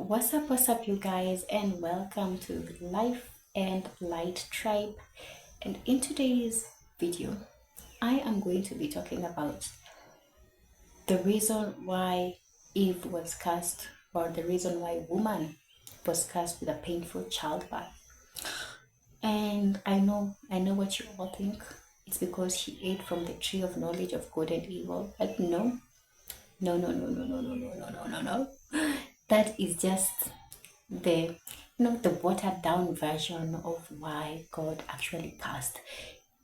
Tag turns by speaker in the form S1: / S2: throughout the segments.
S1: What's up, you guys, and welcome to the Life and Light Tribe. And in today's video, I am going to be talking about the reason why Eve was cast, or the reason why woman was cast with a painful childbirth. And I know what you all think. It's because she ate from the tree of knowledge of good and evil. But no. That is just the the watered down version of why God actually cast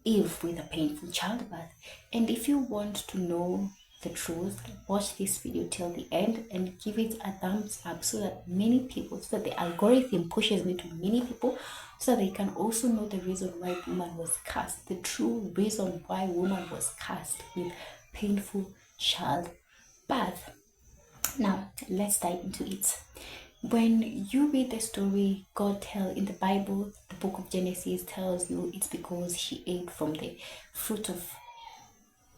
S1: Eve with a painful childbirth. And if you want to know the truth, watch this video till the end and give it a thumbs up so that many people, so that the algorithm pushes me to many people, so that they can also know the reason why woman was cast, the true reason why woman was cast with painful childbirth. Now, let's dive into it. When you read the story, God tells in the Bible, the book of Genesis tells you it's because she ate from the fruit of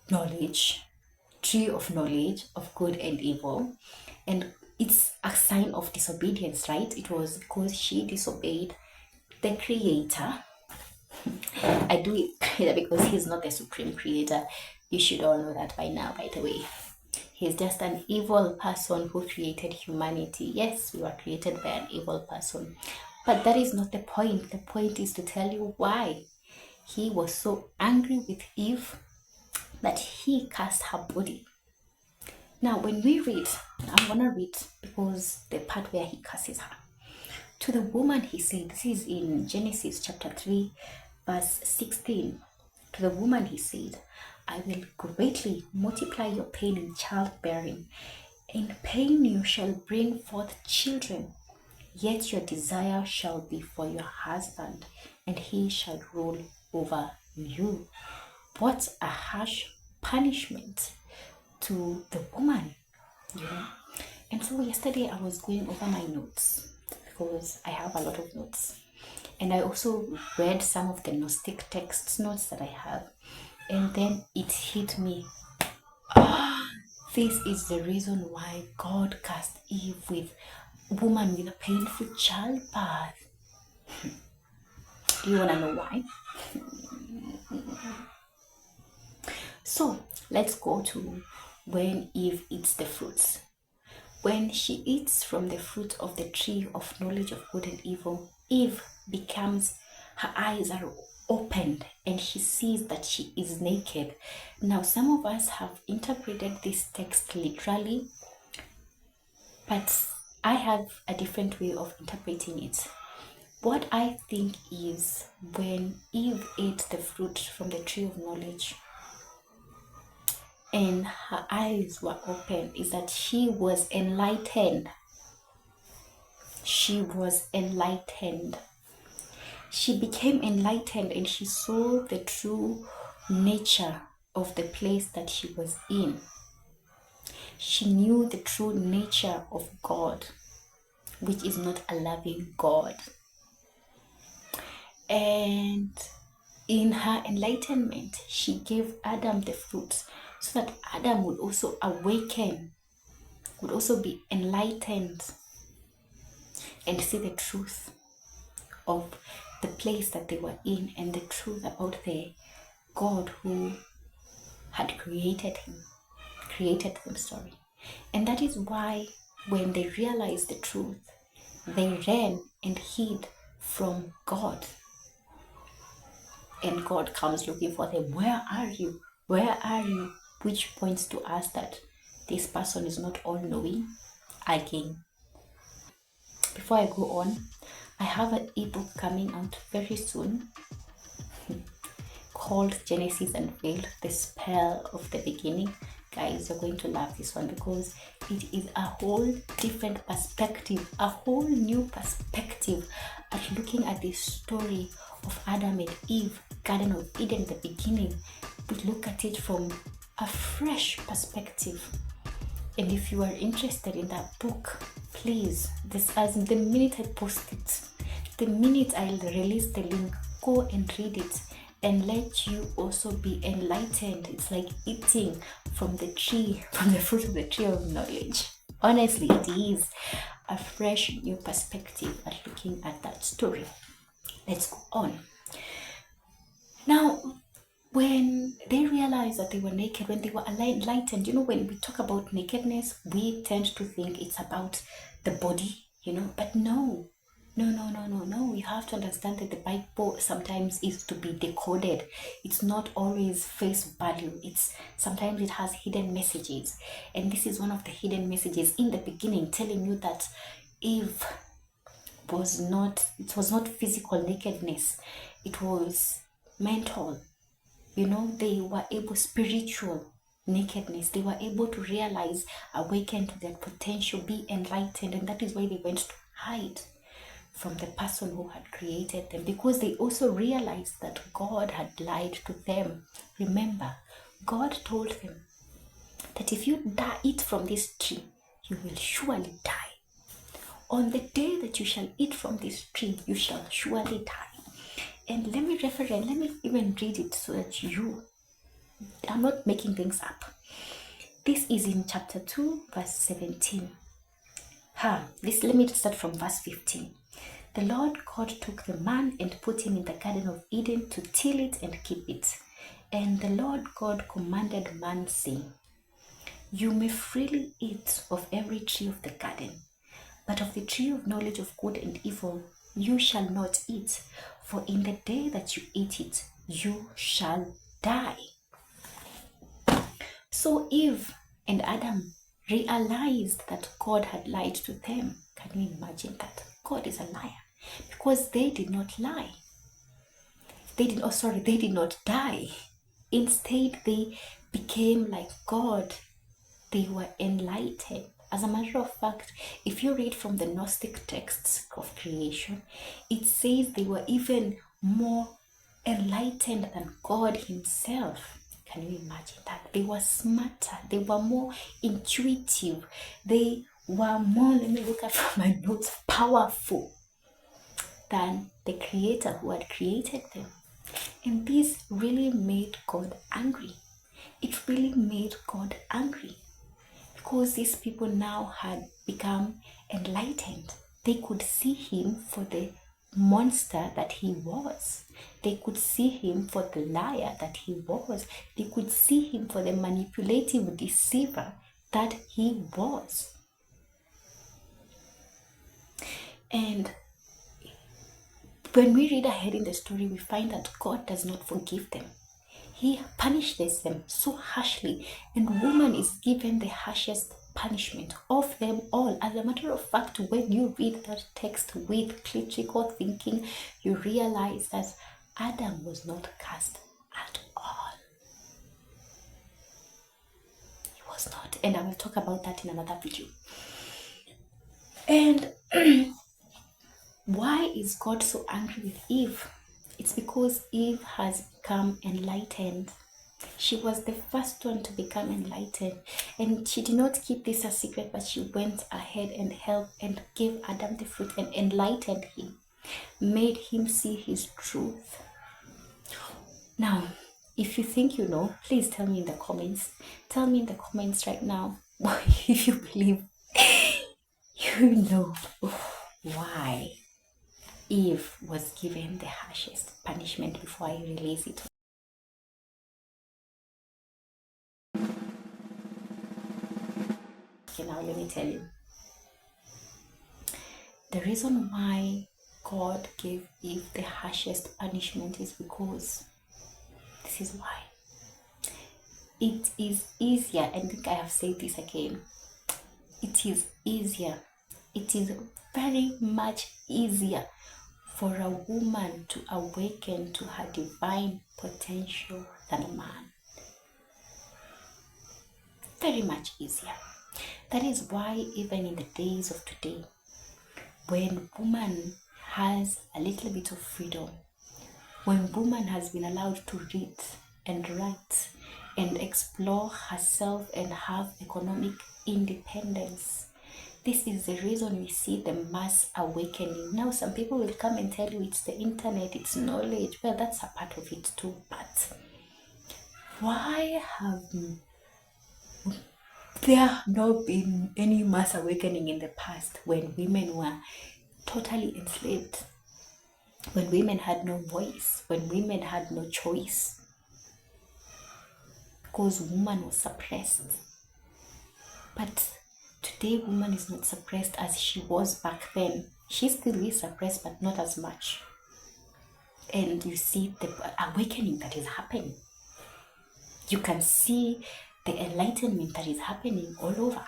S1: knowledge, tree of knowledge of good and evil. And it's a sign of disobedience, right? It was because she disobeyed the creator. I do it because he's not the supreme creator. You should all know that by now, by the way. He's just an evil person who created humanity. Yes, we were created by an evil person. But that is not the point. The point is to tell you why he was so angry with Eve that he cast her body. Now, when we read, I'm going to read because the part where he curses her. To the woman, he said, this is in Genesis chapter 3, verse 16. To the woman, he said, I will greatly multiply your pain in childbearing. In pain you shall bring forth children, yet your desire shall be for your husband, and he shall rule over you. What a harsh punishment to the woman, And so yesterday I was going over my notes because I have a lot of notes. And I also read some of the Gnostic text notes that I have. And then it hit me. This is the reason why God cast Eve with woman with a painful childbirth. Do you want to know why? So let's go to when Eve eats the fruits. When she eats from the fruit of the tree of knowledge of good and evil, Eve her eyes are opened and she sees that she is naked. Now, some of us have interpreted this text literally, but I have a different way of interpreting it. What I think is when Eve ate the fruit from the tree of knowledge and her eyes were open, is that she was enlightened. She was enlightened. She became enlightened and she saw the true nature of the place that she was in. She knew the true nature of God, which is not a loving God. And in her enlightenment, she gave Adam the fruit so that Adam would also awaken, would also be enlightened and see the truth of the place that they were in and the truth about the God who had created them. And that is why when they realized the truth, they ran and hid from God. And God comes looking for them. Where are you? Where are you? Which points to us that this person is not all-knowing. Again, before I go on, I have an ebook coming out very soon called Genesis Unveiled, The Spell of the Beginning. Guys, you're going to love this one because it is a whole different perspective, a whole new perspective at looking at the story of Adam and Eve, Garden of Eden, the beginning. We look at it from a fresh perspective. And if you are interested in that book, please, the minute I post it, the minute I'll release the link, go and read it and let you also be enlightened. It's like eating from the fruit of the tree of knowledge. Honestly, it is. a fresh new perspective at looking at that story. Let's go on. Now, when they realized that they were naked, when they were enlightened, when we talk about nakedness, we tend to think it's about the body, but no. No. You have to understand that the Bible sometimes is to be decoded. It's not always face value. Sometimes it has hidden messages. And this is one of the hidden messages in the beginning, telling you that Eve was not physical nakedness. It was mental. They were able, spiritual nakedness. They were able to realize, awaken to their potential, be enlightened. And that is why they went to hide from the person who had created them, because they also realized that God had lied to them. Remember, God told them that if you eat from this tree, you will surely die. On the day that you shall eat from this tree, you shall surely die. And let me even read it so that I'm not making things up. This is in chapter 2, verse 17. Let me start from verse 15. The Lord God took the man and put him in the Garden of Eden to till it and keep it. And the Lord God commanded man, saying, You may freely eat of every tree of the garden, but of the tree of knowledge of good and evil you shall not eat, for in the day that you eat it, you shall die. So Eve and Adam realized that God had lied to them. Can you imagine that? God is a liar. Because they did not lie. They did not die. Instead, they became like God. They were enlightened. As a matter of fact, if you read from the Gnostic texts of creation, it says they were even more enlightened than God himself. Can you imagine that? They were smarter. They were more intuitive. They were more, let me look at from my notes, powerful than the creator who had created them. And this really made God angry. It really made God angry, because these people now had become enlightened. They could see him for the monster that he was. They could see him for the liar that he was. They could see him for the manipulative deceiver that he was. And when we read ahead in the story, we find that God does not forgive them. He punishes them so harshly, and woman is given the harshest punishment of them all. As a matter of fact, when you read that text with critical thinking, you realize that Adam was not cursed at all. He was not. And I will talk about that in another video. And why is God so angry with Eve? It's because Eve has become enlightened. She was the first one to become enlightened, and she did not keep this a secret, but she went ahead and helped and gave Adam the fruit and enlightened him, made him see his truth. Now, if you think you know, please tell me in the comments. Tell me in the comments right now if you believe you know why Eve was given the harshest punishment before I release it. Okay, now let me tell you. The reason why God gave Eve the harshest punishment is because this is why. It is easier, and I think I have said this again. It is easier. It is very much easier for a woman to awaken to her divine potential than a man. Very much easier. That is why even in the days of today, when woman has a little bit of freedom, when woman has been allowed to read and write and explore herself and have economic independence, this is the reason we see the mass awakening. Now, some people will come and tell you it's the internet, it's knowledge. Well, that's a part of it too. But why have There have not been any mass awakening in the past when women were totally enslaved, when women had no voice, when women had no choice, because woman was suppressed. But today, woman is not suppressed as she was back then. She still is suppressed, but not as much. And you see the awakening that is happening. You can see the enlightenment that is happening all over.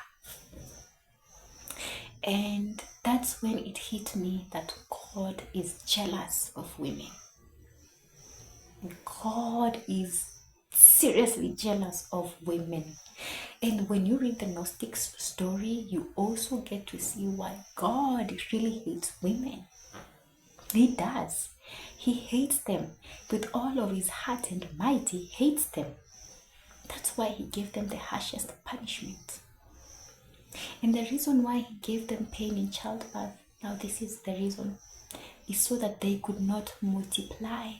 S1: And that's when it hit me that God is jealous of women. God is seriously jealous of women. And when you read the Gnostics story, you also get to see why God really hates women. He does. He hates them with all of his heart and might. He hates them. That's why he gave them the harshest punishment. And the reason why he gave them pain in childbirth, now this is the reason, is so that they could not multiply.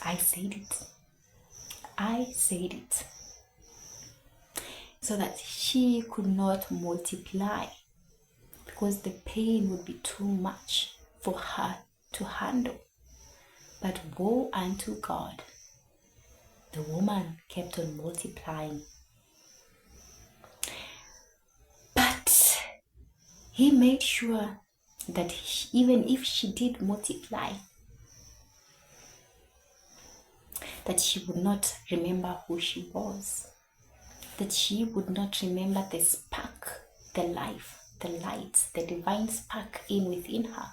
S1: I said it. I said it. So that she could not multiply, because the pain would be too much for her to handle. But woe unto God, the woman kept on multiplying. But he made sure that even if she did multiply, that she would not remember who she was, that she would not remember the spark, the life, the light, the divine spark within her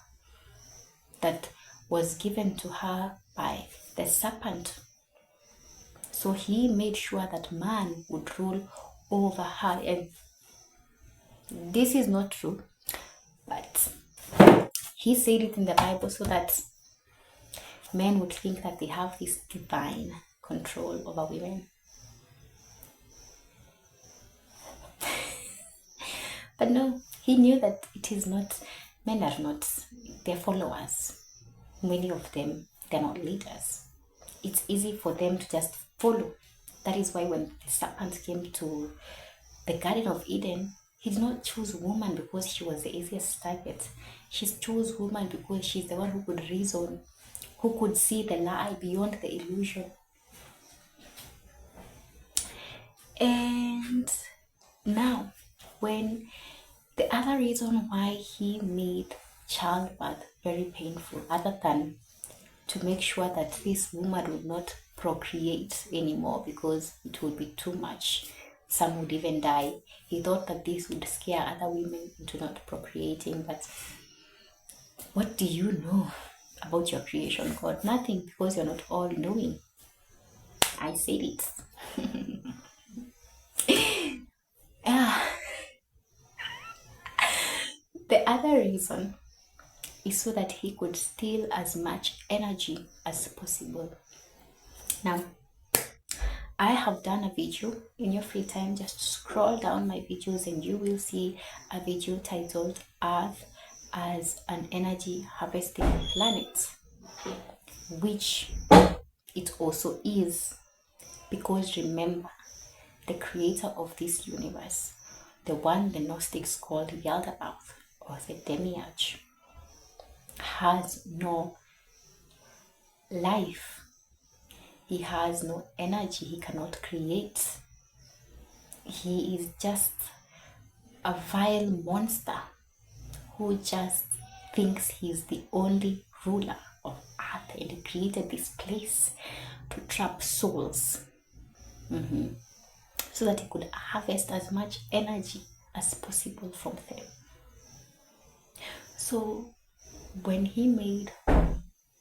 S1: that was given to her by the serpent. So he made sure that man would rule over her. And this is not true, but he said it in the Bible so that men would think that they have this divine control over women. But no, he knew that it is not, men are not, they're followers. Many of them, they're not leaders. It's easy for them to just follow. That is why when the serpent came to the Garden of Eden, he did not choose woman because she was the easiest target. He chose woman because she's the one who could reason, who could see the lie beyond the illusion. And now, when the other reason why he made childbirth very painful, other than to make sure that this woman would not procreate anymore because it would be too much, some would even die. He thought that this would scare other women into not procreating. But what do you know about your creation, God? Nothing, because you're not all knowing. I said it. The other reason is so that he could steal as much energy as possible. Now, I have done a video. In your free time, just scroll down my videos and you will see a video titled Earth as an Energy Harvesting Planet, which it also is, because remember, the creator of this universe, the one the Gnostics called Yaldabaoth, or the demiurge, has no life. He has no energy. He cannot create. He is just a vile monster who just thinks he's the only ruler of earth, and he created this place to trap souls, so that he could harvest as much energy as possible from them. So when he made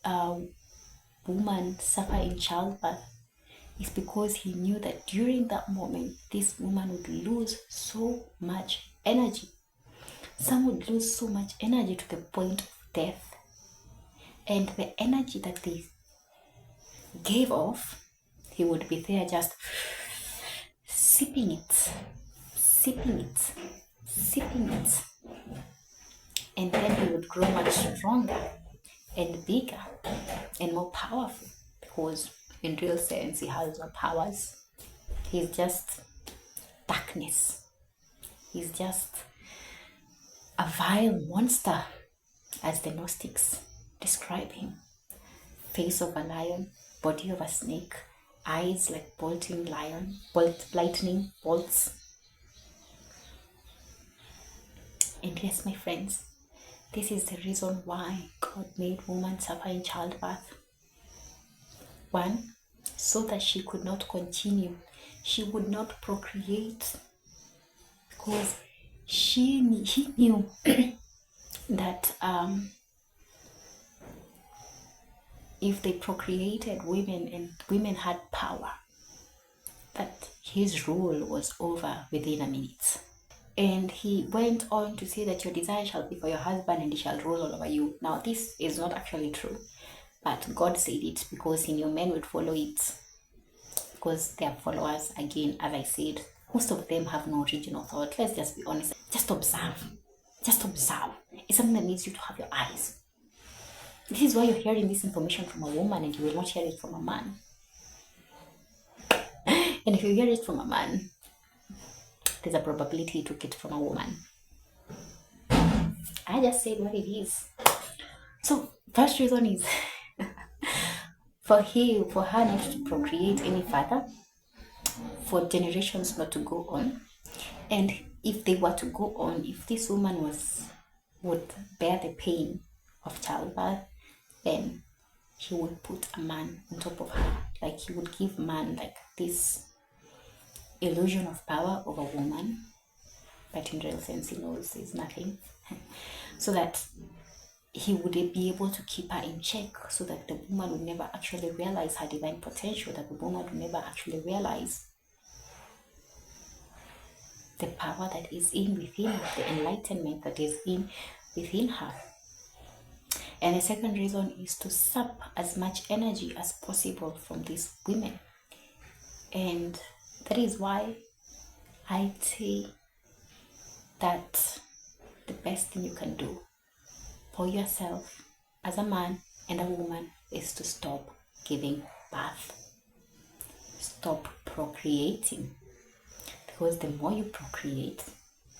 S1: a woman suffer in childbirth, it's because he knew that during that moment, this woman would lose so much energy. Some would lose so much energy to the point of death. And the energy that they gave off, he would be there just sipping it, sipping it, sipping it. And then he would grow much stronger and bigger and more powerful, because in real sense he has no powers. He's just darkness. He's just a vile monster, as the Gnostics describe him. Face of a lion, body of a snake, eyes like lightning bolts. And yes, my friends, this is the reason why God made woman suffer in childbirth. One, so that she could not continue. She would not procreate, because he knew that if they procreated women and women had power, that his rule was over within a minute. And he went on to say that your desire shall be for your husband and he shall rule all over you. Now, this is not actually true, but God said it because he knew men would follow it, because they are followers. Again, as I said, most of them have no original thought. Let's just be honest. Just observe. Just observe. It's something that needs you to have your eyes. This is why you're hearing this information from a woman and you will not hear it from a man. And if you hear it from a man, there's a probability you took it from a woman. I just said what it is. So, first reason is for her not to procreate any further, for generations not to go on. And if they were to go on, if this woman would bear the pain of childbirth, then he would put a man on top of her. Like, he would give man like this illusion of power over woman, but in real sense he knows is nothing. So that he would be able to keep her in check, so that the woman would never actually realize her divine potential, that the woman would never actually realize the power that is within her, the enlightenment that is within her. And the second reason is to sap as much energy as possible from these women. And that is why I say that the best thing you can do for yourself as a man and a woman is to stop giving birth. Stop procreating. Because the more you procreate,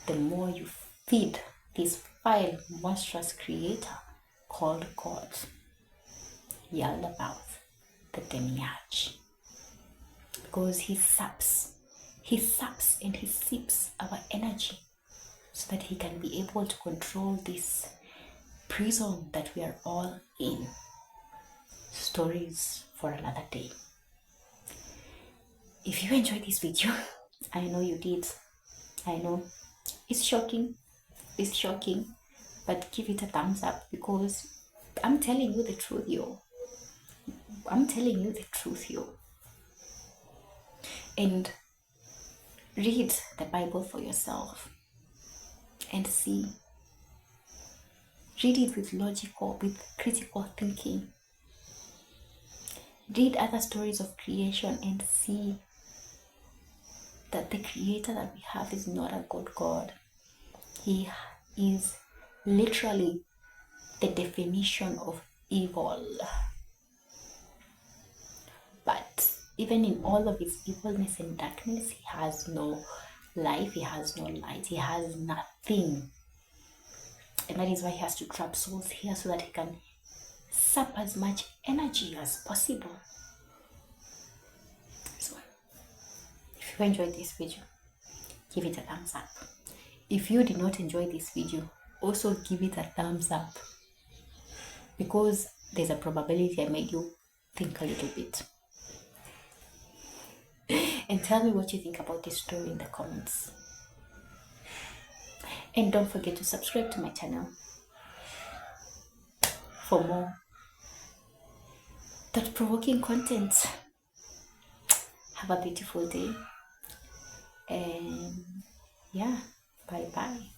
S1: the more you feed this vile, monstrous creator called God, Yaldabaoth, the demiurge. Because he saps and he sips our energy, so that he can be able to control this prison that we are all in. Stories for another day. If you enjoyed this video, I know you did. I know it's shocking, but give it a thumbs up, because I'm telling you the truth, yo. I'm telling you the truth, yo. And read the Bible for yourself and see. Read it with critical thinking. Read other stories of creation and see that the creator that we have is not a good God. He is literally the definition of evil. But even in all of his evilness and darkness, he has no life, he has no light, he has nothing. And that is why he has to trap souls here, so that he can sap as much energy as possible. So, if you enjoyed this video, give it a thumbs up. If you did not enjoy this video, also give it a thumbs up, because there's a probability I made you think a little bit. And tell me what you think about this story in the comments. And don't forget to subscribe to my channel for more thought-provoking content. Have a beautiful day, and yeah, bye bye.